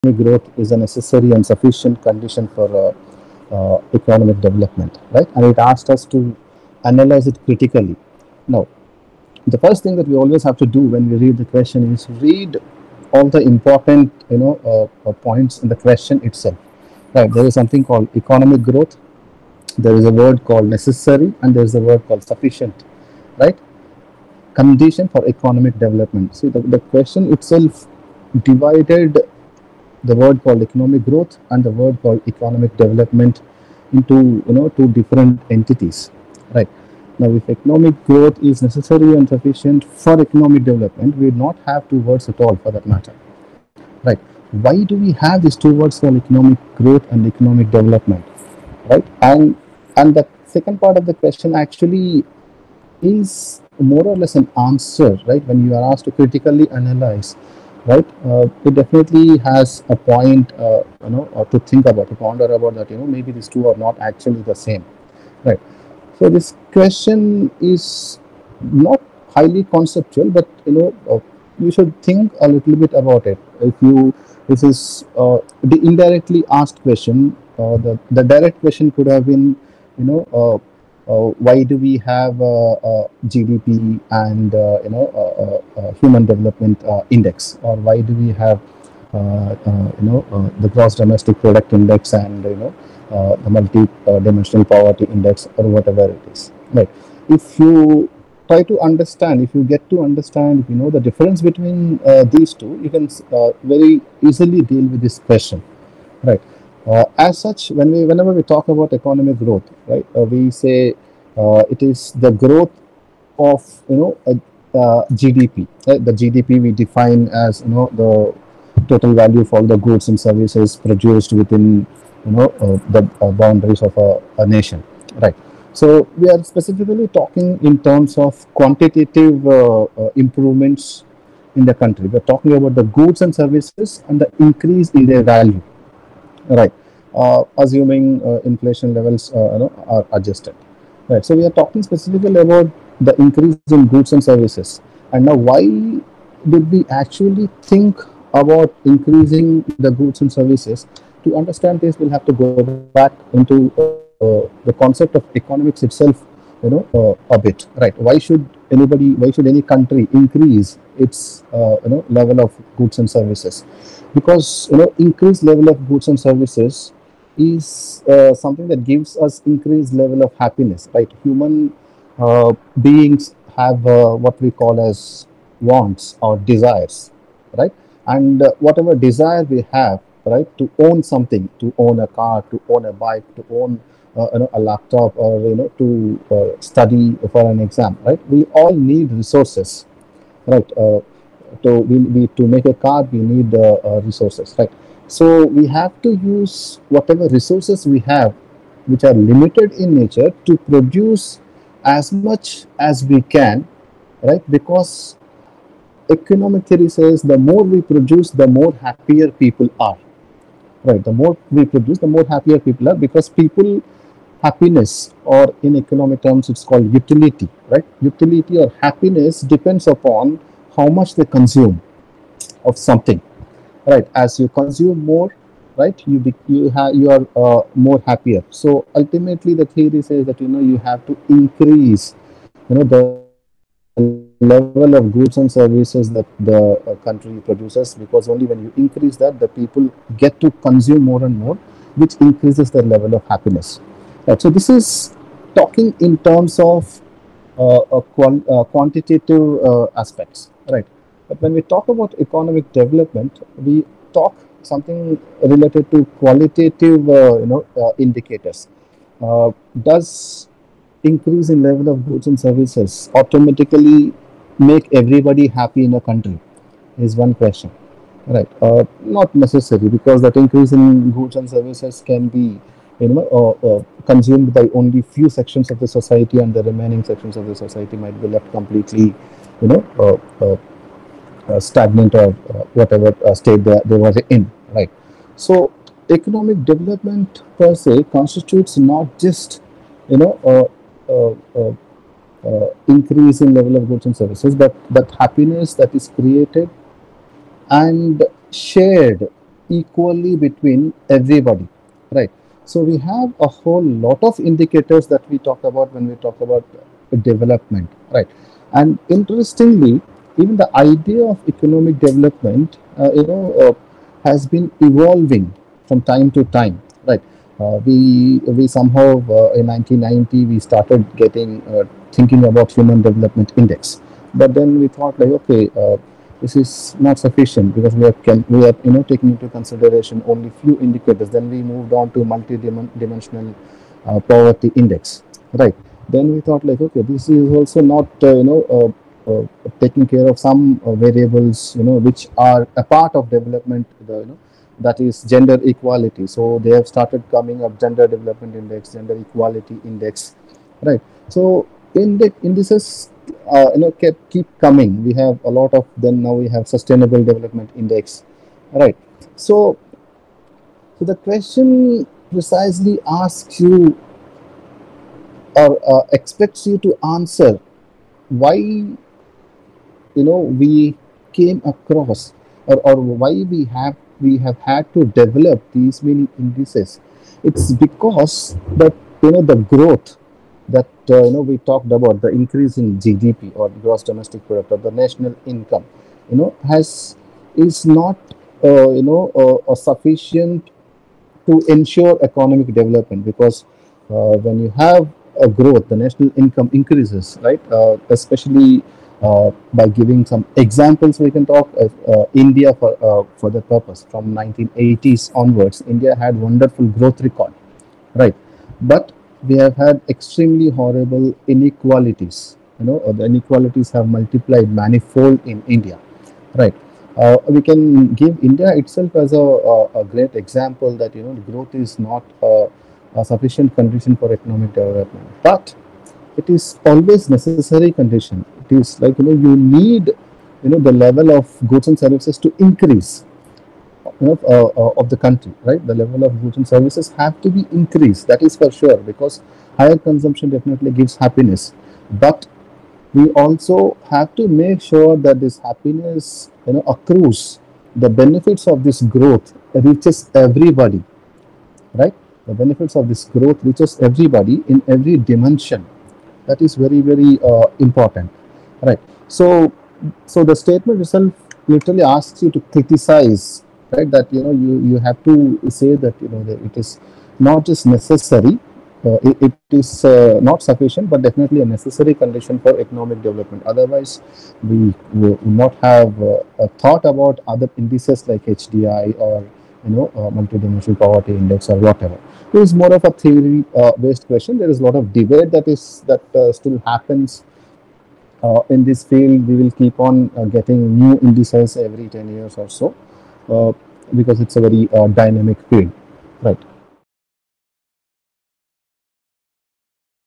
growth is a necessary and sufficient condition for economic development, right? And it asked us to analyze it critically. Now, the first thing that we always have to do when we read the question is read all the important, points in the question itself. Right? There is something called economic growth. There is a word called necessary, and there is a word called sufficient. Right? Condition for economic development. See, the question itself divided the word called economic growth and the word called economic development into two different entities, right? Now, if economic growth is necessary and sufficient for economic development, we would not have two words at all for that matter, right? Why do we have these two words called economic growth and economic development, right? And the second part of the question actually is more or less an answer, right? When you are asked to critically analyze, right? It definitely has a point, to think about, to ponder about that. Maybe these two are not actually the same, right? So this question is not highly conceptual, but you should think a little bit about it. This is the indirectly asked question. The direct question could have been, why do we have GDP and human development index, or why do we have the gross domestic product index and the multi-dimensional poverty index, or whatever it is, right? If you try to understand, if you get to understand, if you know the difference between these two, you can very easily deal with this question, right? As such, whenever we talk about economic growth, right, we say it is the growth of GDP. Right? The GDP we define as the total value for all the goods and services produced within the boundaries of a nation, right? So we are specifically talking in terms of quantitative improvements in the country. We're talking about the goods and services and the increase in their value, right? Assuming inflation levels are adjusted, right? So we are talking specifically about the increase in goods and services. And now, why did we actually think about increasing the goods and services? To understand this, we'll have to go back into the concept of economics itself, a bit, right? Why should any country increase its level of goods and services? Because increased level of goods and services is something that gives us increased level of happiness, right? Human beings have what we call as wants or desires, right? And whatever desire we have, right, to own something, to own a car, to own a bike, to own a laptop, or to study for an exam, right? We all need resources, right? To make a car, we need resources, right? So we have to use whatever resources we have, which are limited in nature, to produce as much as we can, right? Because economic theory says the more we produce, the more happier people are, right? The more we produce, the more happier people are, because people happiness, or in economic terms it's called utility, right? Utility or happiness depends upon how much they consume of something, right? As you consume more, right, you are more happier. So ultimately the theory says that you have to increase the level of goods and services that the country produces, because only when you increase that, the people get to consume more and more, which increases their level of happiness, right? So this is talking in terms of quantitative aspects, right? But when we talk about economic development, we talk something related to qualitative, indicators. Does increase in level of goods and services automatically make everybody happy in a country? Is one question, right? Not necessary, because that increase in goods and services can be consumed by only few sections of the society, and the remaining sections of the society might be left completely you know uh, uh, stagnant, or whatever state they were in, right? So economic development per se constitutes not just you know increase in level of goods and services, but that happiness that is created and shared equally between everybody, right? So we have a whole lot of indicators that we talk about when we talk about development, right? And interestingly, even the idea of economic development, has been evolving from time to time, right? We somehow in 1990 we started getting thinking about Human Development Index, but then we thought like, okay, this is not sufficient because we are taking into consideration only few indicators. Then we moved on to multi-dimensional poverty index, right? Then we thought like, okay, this is also not taking care of some variables which are a part of development, that is gender equality. So they have started coming up gender development index, gender equality index, right? So indices keep coming. We have a lot of, then now we have sustainable development index, right? So so the question precisely asks you, or expects you to answer, why we came across, or why we have had to develop these many indices. It's because that the growth that we talked about, the increase in GDP, or gross domestic product, or the national income, has is not sufficient to ensure economic development, because when you have a growth, the national income increases, right? Especially by giving some examples, we can talk of India for the purpose. From 1980s onwards, India had wonderful growth record, right? But we have had extremely horrible inequalities. The inequalities have multiplied manifold in India, right? We can give India itself as a great example that growth is not a sufficient condition for economic development, but it is always necessary condition. It is like you need the level of goods and services to increase, of the country, right? The level of goods and services have to be increased. That is for sure, because higher consumption definitely gives happiness, but we also have to make sure that this happiness accrues, the benefits of this growth reaches everybody, right? The benefits of this growth reaches everybody in every dimension. That is very, very important, right? So the statement itself literally asks you to criticize, right? That you have to say that that it is not just necessary, it is not sufficient, but definitely a necessary condition for economic development. Otherwise, we will not have a thought about other indices like HDI, or multidimensional poverty index, or whatever. It is more of a theory based question. There is a lot of debate that still happens in this field. We will keep on getting new indices every 10 years or so, uh, because it's a very dynamic field, right?